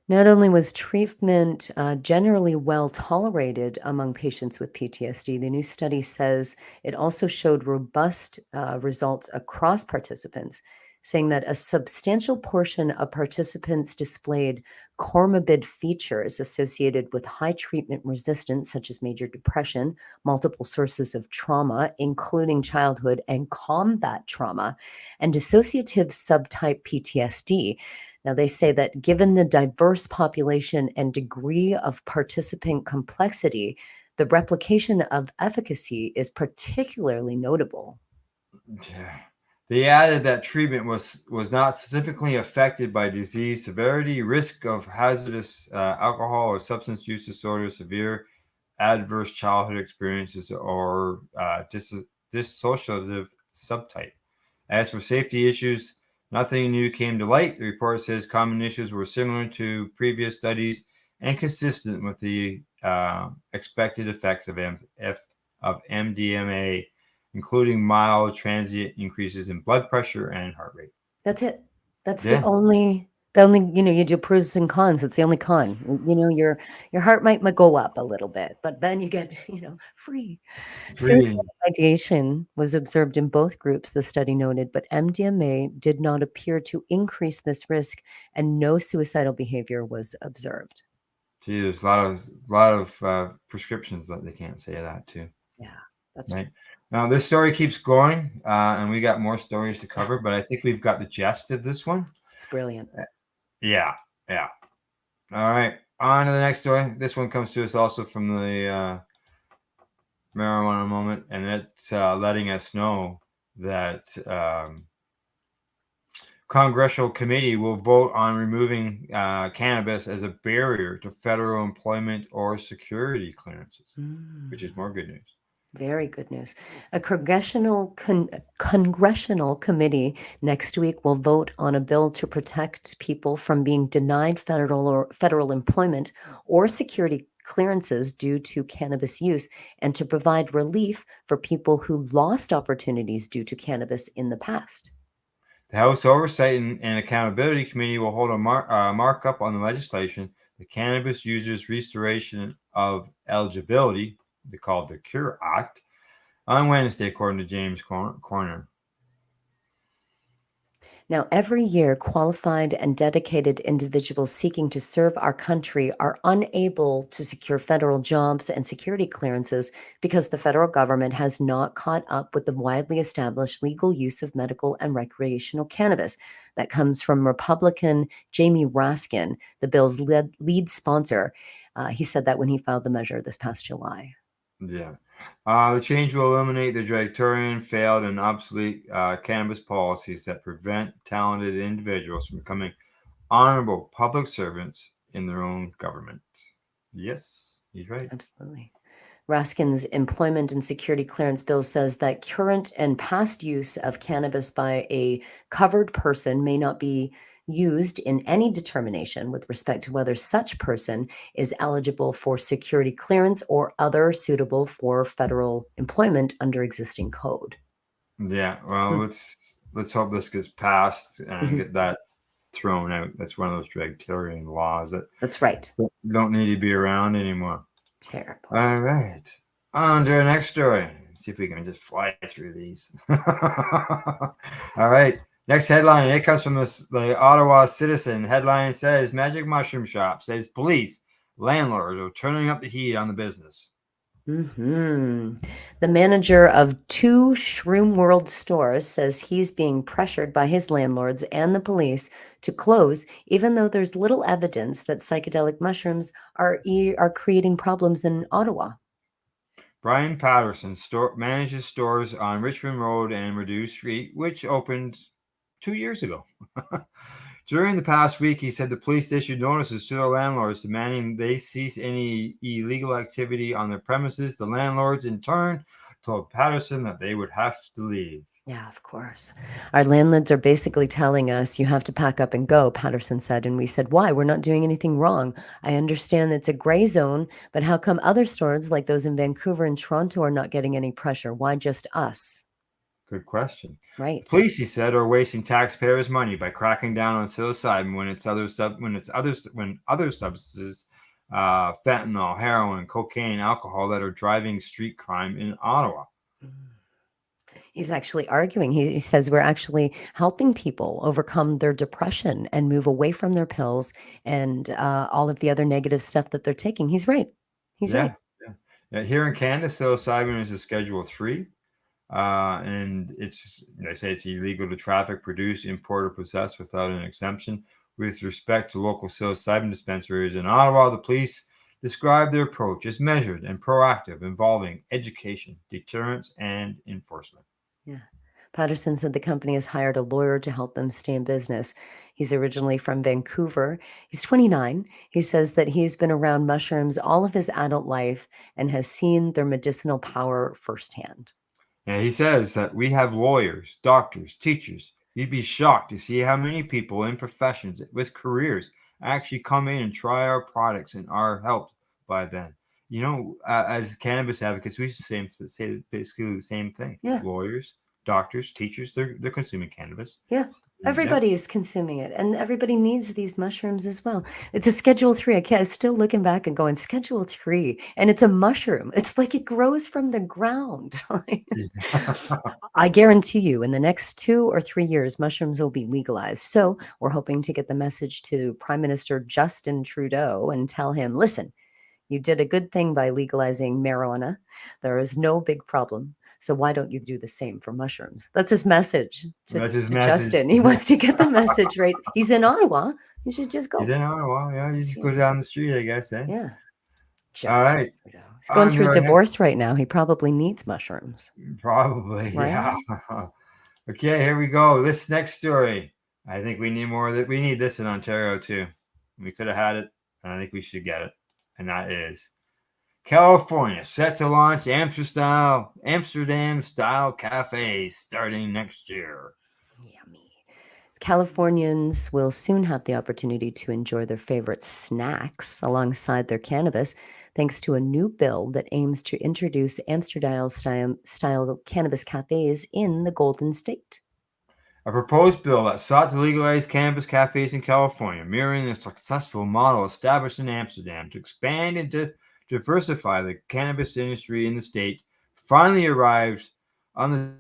Not only was treatment generally well tolerated among patients with PTSD, the new study says it also showed robust results across participants, saying that a substantial portion of participants displayed comorbid features associated with high treatment resistance, such as major depression, multiple sources of trauma, including childhood and combat trauma, and dissociative subtype PTSD. Now, they say that given the diverse population and degree of participant complexity, the replication of efficacy is particularly notable. They added that treatment was not significantly affected by disease severity, risk of hazardous alcohol or substance use disorder, severe adverse childhood experiences, or dissociative subtype. As for safety issues, nothing new came to light. The report says common issues were similar to previous studies and consistent with the expected effects of MDMA, including mild transient increases in blood pressure and heart rate. That's it. That's Yeah. the only, you do pros and cons. It's the only con. Your heart might go up a little bit, but then you get, free. Suicidal ideation was observed in both groups, the study noted, but MDMA did not appear to increase this risk, and no suicidal behavior was observed. Gee, there's a lot of prescriptions that they can't say that too. Yeah, that's Right. true. Now this story keeps going, and we got more stories to cover, but I think we've got the gist of this one. It's brilliant. Yeah. All right, on to the next story. This one comes to us also from the marijuana moment, and it's letting us know that Congressional committee will vote on removing cannabis as a barrier to federal employment or security clearances, which is more good news. Very good news. A congressional committee next week will vote on a bill to protect people from being denied federal employment or security clearances due to cannabis use, and to provide relief for people who lost opportunities due to cannabis in the past. The House Oversight and Accountability Committee will hold a markup on the legislation, the Cannabis Users Restoration of Eligibility, they call it the CURE Act, on Wednesday, according to James Corner. Now, every year, qualified and dedicated individuals seeking to serve our country are unable to secure federal jobs and security clearances because the federal government has not caught up with the widely established legal use of medical and recreational cannabis. That comes from Republican Jamie Raskin, the bill's lead sponsor. He said that when he filed the measure this past July. Yeah. The change will eliminate the draconian, failed, and obsolete cannabis policies that prevent talented individuals from becoming honorable public servants in their own government. Yes, he's right. Absolutely. Raskin's employment and security clearance bill says that current and past use of cannabis by a covered person may not be used in any determination with respect to whether such person is eligible for security clearance or other suitable for federal employment under existing code. Yeah, well, let's hope this gets passed and get that thrown out. That's one of those draconian laws That's right. Don't need to be around anymore. Terrible. All right, on to the next story. Let's see if we can just fly through these. All right. Next headline, it comes from the Ottawa Citizen. Headline says, Magic Mushroom Shop says police landlords are turning up the heat on the business. The manager of 2 Shroom World stores says he's being pressured by his landlords and the police to close, even though there's little evidence that psychedelic mushrooms are creating problems in Ottawa. Brian Patterson manages stores on Richmond Road and Reduce Street, which opened 2 years ago. During the past week, he said the police issued notices to the landlords demanding they cease any illegal activity on their premises. The landlords, in turn, told Patterson that they would have to leave. Yeah, of course. Our landlords are basically telling us you have to pack up and go, Patterson said. And we said, why? We're not doing anything wrong. I understand it's a gray zone, but how come other stores like those in Vancouver and Toronto are not getting any pressure? Why just us? Good question. Right. The police, he said, are wasting taxpayers' money by cracking down on psilocybin when other substances, fentanyl, heroin, cocaine, alcohol, that are driving street crime in Ottawa. He's actually arguing. He says we're actually helping people overcome their depression and move away from their pills and all of the other negative stuff that they're taking. He's right. He's right. Yeah. Here in Canada, psilocybin is a Schedule 3. And they say it's illegal to traffic, produce, import, or possess without an exemption. With respect to local psilocybin dispensaries in Ottawa, the police described their approach as measured and proactive, involving education, deterrence, and enforcement. Yeah. Patterson said the company has hired a lawyer to help them stay in business. He's originally from Vancouver. He's 29. He says that he's been around mushrooms all of his adult life and has seen their medicinal power firsthand. And he says that we have lawyers, doctors, teachers. You'd be shocked to see how many people in professions with careers actually come in and try our products and are helped by them. You know, as cannabis advocates, we say basically the same thing. Yeah. Lawyers, doctors, teachers, they're consuming cannabis. Yeah. Everybody is consuming it, and everybody needs these mushrooms as well. It's a Schedule 3. I'm still looking back and going, Schedule 3, and it's a mushroom. It's like it grows from the ground. I guarantee you, in the next 2 or 3 years, mushrooms will be legalized. So we're hoping to get the message to Prime Minister Justin Trudeau and tell him, listen, you did a good thing by legalizing marijuana. There is no big problem. So why don't you do the same for mushrooms? That's his message to Justin. He wants to get the message right. He's in Ottawa. You should just go. He's in Ottawa. Yeah, you just go down the street, I guess. Eh? Yeah. All right. He's going through a divorce right now. He probably needs mushrooms. Probably. Right? Yeah. Okay, here we go. This next story. I think we need more of that. We need this in Ontario too. We could have had it, and I think we should get it. And that is California set to launch Amsterdam-Style cafes starting next year. Yummy. Californians will soon have the opportunity to enjoy their favorite snacks alongside their cannabis, thanks to a new bill that aims to introduce Amsterdam-style cannabis cafes in the Golden State. A proposed bill that sought to legalize cannabis cafes in California, mirroring the successful model established in Amsterdam to expand and to diversify the cannabis industry in the state, finally arrived on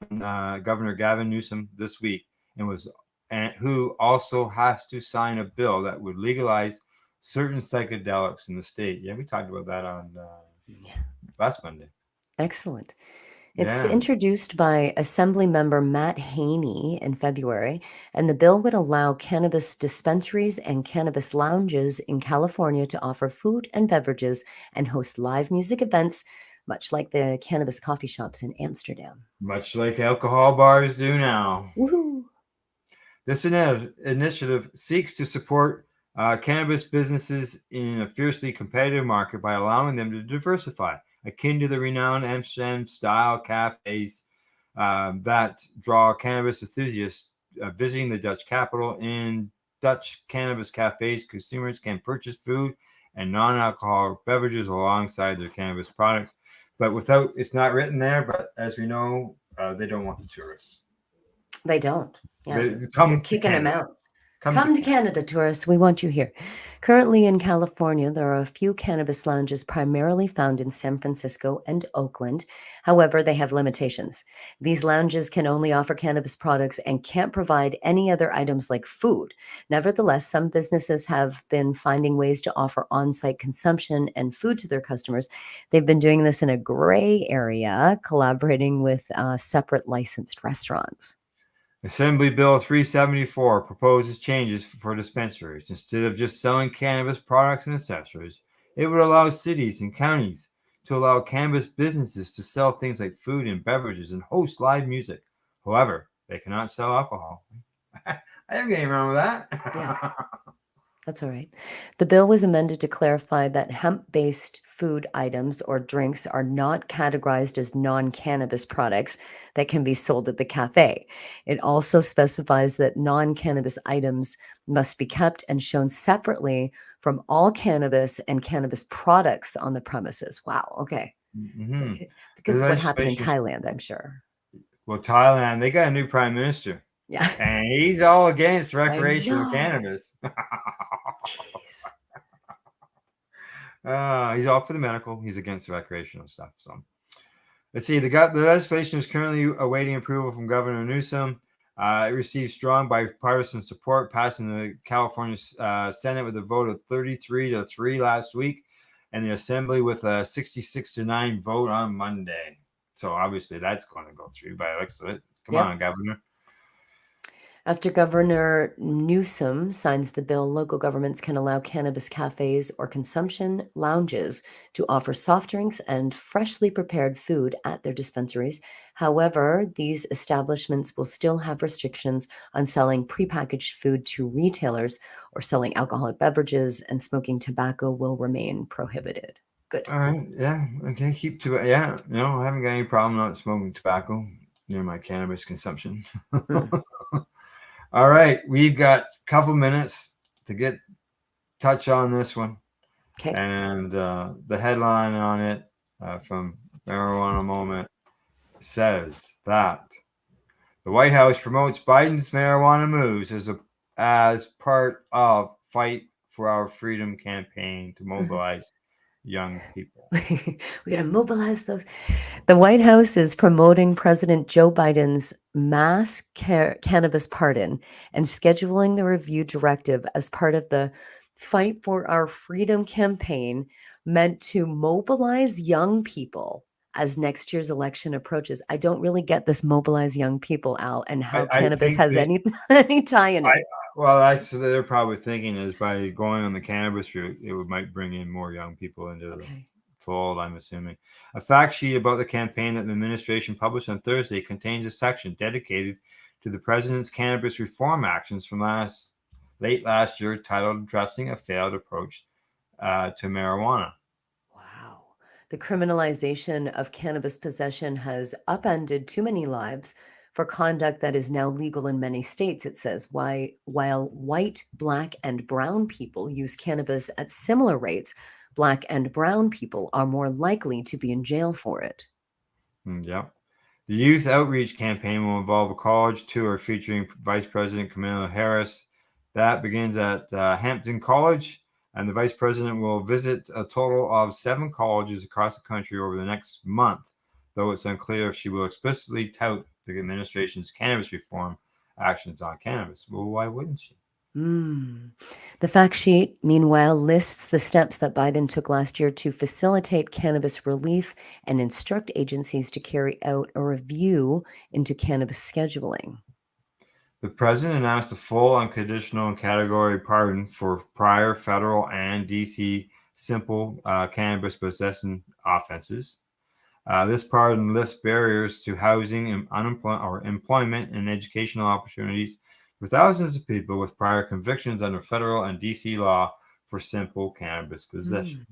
the Governor Gavin Newsom this week, who also has to sign a bill that would legalize certain psychedelics in the state. Yeah, we talked about that on last Monday. Excellent. It's introduced by Assembly Member Matt Haney in February, and the bill would allow cannabis dispensaries and cannabis lounges in California to offer food and beverages and host live music events, much like the cannabis coffee shops in Amsterdam. Much like alcohol bars do now. Woohoo! This initiative seeks to support cannabis businesses in a fiercely competitive market by allowing them to diversify, akin to the renowned Amsterdam-Style cafes that draw cannabis enthusiasts visiting the Dutch capital. In Dutch cannabis cafes, consumers can purchase food and non-alcoholic beverages alongside their cannabis products, but it's not written there, but as we know, they don't want the tourists. They don't. Yeah, Come kicking them out. Come to Canada, tourists. We want you here. Currently in California, there are a few cannabis lounges primarily found in San Francisco and Oakland. However, they have limitations. These lounges can only offer cannabis products and can't provide any other items like food. Nevertheless, some businesses have been finding ways to offer on site consumption and food to their customers. They've been doing this in a gray area, collaborating with separate licensed restaurants. Assembly Bill 374 proposes changes for dispensaries. Instead of just selling cannabis products and accessories, it would allow cities and counties to allow cannabis businesses to sell things like food and beverages and host live music. However, they cannot sell alcohol. I have getting wrong with that. Yeah. That's all right. The bill was amended to clarify that hemp-based food items or drinks are not categorized as non-cannabis products that can be sold at the cafe. It also specifies that non-cannabis items must be kept and shown separately from all cannabis and cannabis products on the premises. Wow. Okay. Mhm. Because The of what happened in legislation- Thailand, I'm sure. Well, Thailand, they got a new prime minister, Yeah. and he's all against recreational know. cannabis. Jeez. He's all for the medical. He's against the recreational stuff. So let's see. The legislation is currently awaiting approval from Governor Newsom. It received strong bipartisan support, passing the California Senate with a vote of 33-3 last week, and the Assembly with a 66-9 vote on Monday. So obviously that's going to go through by the looks of it. Come Yep. on, Governor. After Governor Newsom signs the bill, local governments can allow cannabis cafes or consumption lounges to offer soft drinks and freshly prepared food at their dispensaries. However, these establishments will still have restrictions on selling prepackaged food to retailers or selling alcoholic beverages, and smoking tobacco will remain prohibited. Good. All right. Yeah. Okay. Keep to it. Yeah. No, I haven't got any problem not smoking tobacco near my cannabis consumption. All right. We've got a couple minutes to touch on this one. Okay. And the headline on it from Marijuana Moment says that the White House promotes Biden's marijuana moves as part of Fight for Our Freedom campaign to mobilize young people. We got to mobilize those. The White House is promoting President Joe Biden's mass cannabis pardon and scheduling the review directive as part of the Fight for Our Freedom campaign, meant to mobilize young people as next year's election approaches. I don't really get this mobilize young people, Al, and how I cannabis think has any tie in it. Well, that's they're probably thinking is by going on the cannabis route, might bring in more young people into the fold, I'm assuming. A fact sheet about the campaign that the administration published on Thursday contains a section dedicated to the president's cannabis reform actions from late last year, titled Addressing a Failed Approach to Marijuana. Wow. The criminalization of cannabis possession has upended too many lives for conduct that is now legal in many states, it says. While white, black, and brown people use cannabis at similar rates, black and brown people are more likely to be in jail for it. Yep. The youth outreach campaign will involve a college tour featuring Vice President Kamala Harris. That begins at Hampton College, and the Vice President will visit a total of 7 colleges across the country over the next month, though it's unclear if she will explicitly tout the administration's cannabis reform actions on cannabis. Well, why wouldn't she? The fact sheet, meanwhile, lists the steps that Biden took last year to facilitate cannabis relief and instruct agencies to carry out a review into cannabis scheduling. The president announced a full unconditional and category pardon for prior federal and D.C. simple cannabis possession offenses. This pardon lifts barriers to housing and employment and educational opportunities for thousands of people with prior convictions under federal and D.C. law for simple cannabis possession.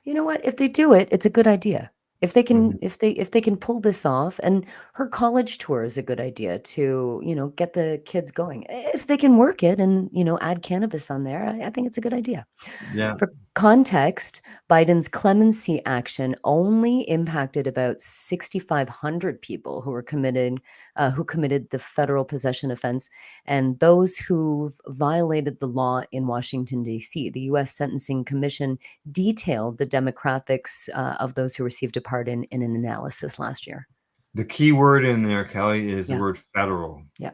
You know what? If they do it, it's a good idea. If they can, if they can pull this off, and her college tour is a good idea to, get the kids going. If they can work it and, add cannabis on there, I think it's a good idea. Yeah. Context: Biden's clemency action only impacted about 6,500 people who committed the federal possession offense, and those who've violated the law in Washington, D.C. The U.S. Sentencing Commission detailed the demographics of those who received a pardon in an analysis last year. The key word in there, Kelly, is the Yeah. word federal. Yeah.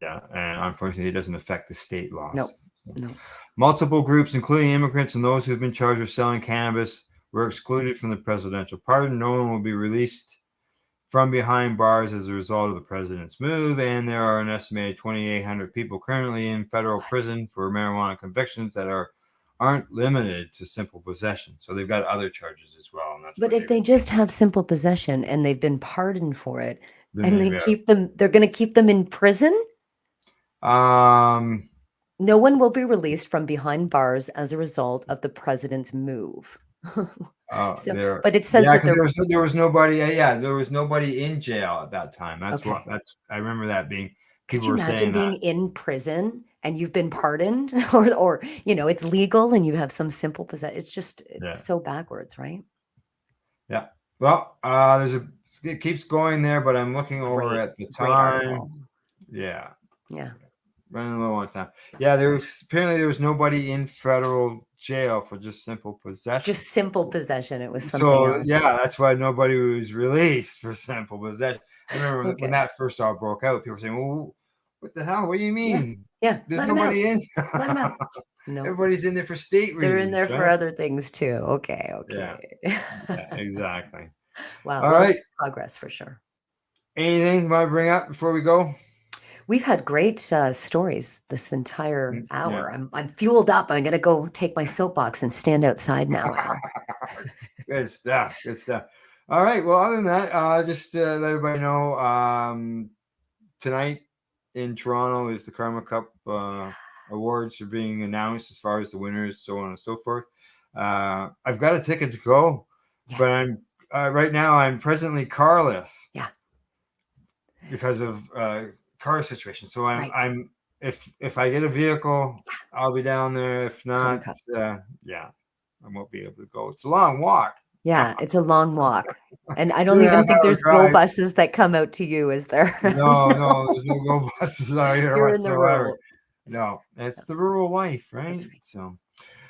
Yeah, and unfortunately, it doesn't affect the state laws. No. Multiple groups, including immigrants and those who have been charged with selling cannabis, were excluded from the presidential pardon. No one will be released from behind bars as a result of the president's move, and there are an estimated 2,800 people currently in federal prison for marijuana convictions that aren't limited to simple possession. So they've got other charges as well. And that's But if they just have simple possession and they've been pardoned for it, Then and they they have- keep them, they're going to keep them in prison? No one will be released from behind bars as a result of the president's move. But it says that there was nobody. There was nobody in jail at that time. That's Okay. I remember that being. Could People you were imagine saying being that. in prison and you've been pardoned, or it's legal and you have some simple possession? It's Yeah. so backwards, right? Yeah. Well, it keeps going there, but I'm looking over Great- at the great time. article. Yeah. Yeah. Running low on time. Yeah, there was nobody in federal jail for just simple possession. Just simple possession. It was something So else. yeah, that's why nobody was released for simple possession. I remember Okay. when that first all broke out, people were saying, "Well, what the hell? What do you mean? Yeah. There's let 'em nobody out. in." Let 'em out. No. Everybody's in there for state reasons. They're in there for right? other things too. Okay. Yeah. Yeah, exactly. Wow. All Well, right. it's progress for sure. Anything you want to bring up before we go? We've had great stories this entire Yeah. hour. I'm fueled up. I'm gonna go take my soapbox and stand outside now. Al. Good stuff. Good stuff. All right. Well, other than that, just to let everybody know, tonight in Toronto is the Karma Cup awards are being announced as far as the winners, so on and so forth. I've got a ticket to go, Yeah. but I'm right now I'm presently carless. Yeah. Because of car situation. So Right. I'm if I get a vehicle, I'll be down there. If Karma not, Cup. I won't be able to go. It's a long walk. Yeah, it's a long walk, and I don't 2.5 even think hour there's go drive. buses that come out to you, is there? No, there's no go buses out here You're in the whatsoever. rural. No, it's the rural life, right? That's right. So,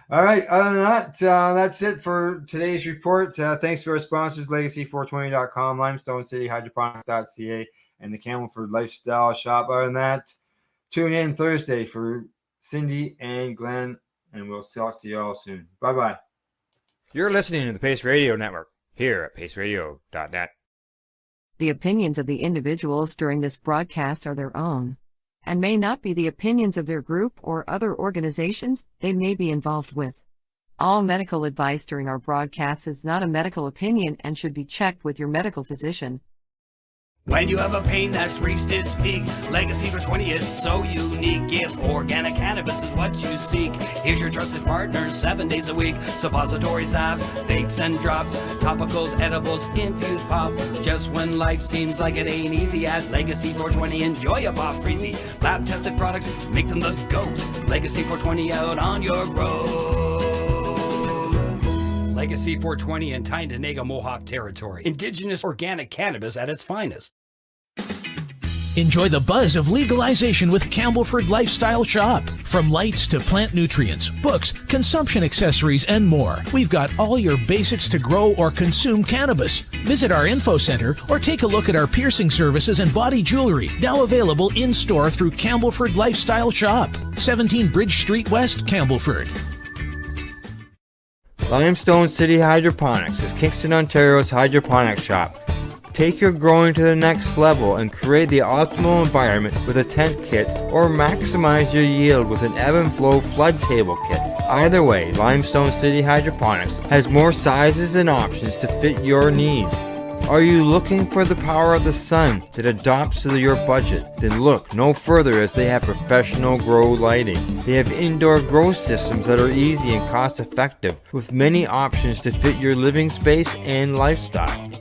all right. Other than that, that's it for today's report. Thanks to our sponsors, Legacy420.com, Limestone City Hydroponics.ca, and the Camelford Lifestyle Shop. Other than that, tune in Thursday for Cindy and Glenn, and we'll talk to you all soon. Bye-bye. You're listening to the Pace Radio Network here at paceradio.net. The opinions of the individuals during this broadcast are their own, and may not be the opinions of their group or other organizations they may be involved with. All medical advice during our broadcast is not a medical opinion and should be checked with your medical physician. When you have a pain that's reached its peak, Legacy for 20, it's so unique. If organic cannabis is what you seek, here's your trusted partner 7 days a week. Suppository salves, vapes and drops, topicals, edibles, infused pop. Just when life seems like it ain't easy, at Legacy 420, enjoy a pop freezy. Lab tested products, make them the GOAT. Legacy 420 out on your road. Legacy 420 in Tyndonega Mohawk territory. Indigenous organic cannabis at its finest. Enjoy the buzz of legalization with Campbellford Lifestyle Shop. From lights to plant nutrients, books, consumption accessories, and more. We've got all your basics to grow or consume cannabis. Visit our info center or take a look at our piercing services and body jewelry, now available in-store through Campbellford Lifestyle Shop. 17 Bridge Street West, Campbellford. Limestone City Hydroponics is Kingston, Ontario's hydroponics shop. Take your growing to the next level and create the optimal environment with a tent kit, or maximize your yield with an ebb and flow flood table kit. Either way, Limestone City Hydroponics has more sizes and options to fit your needs. Are you looking for the power of the sun that adapts to your budget? Then look no further, as they have professional grow lighting. They have indoor grow systems that are easy and cost effective, with many options to fit your living space and lifestyle.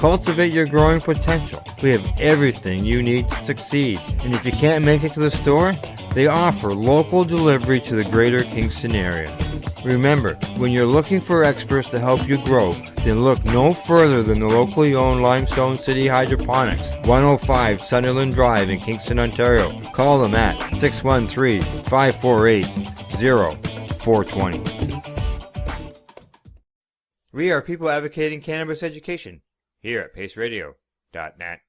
Cultivate your growing potential. We have everything you need to succeed. And if you can't make it to the store, they offer local delivery to the greater Kingston area. Remember, when you're looking for experts to help you grow, then look no further than the locally owned Limestone City Hydroponics, 105 Sunderland Drive in Kingston, Ontario. Call them at 613-548-0420. We are people advocating cannabis education here at paceradio.net.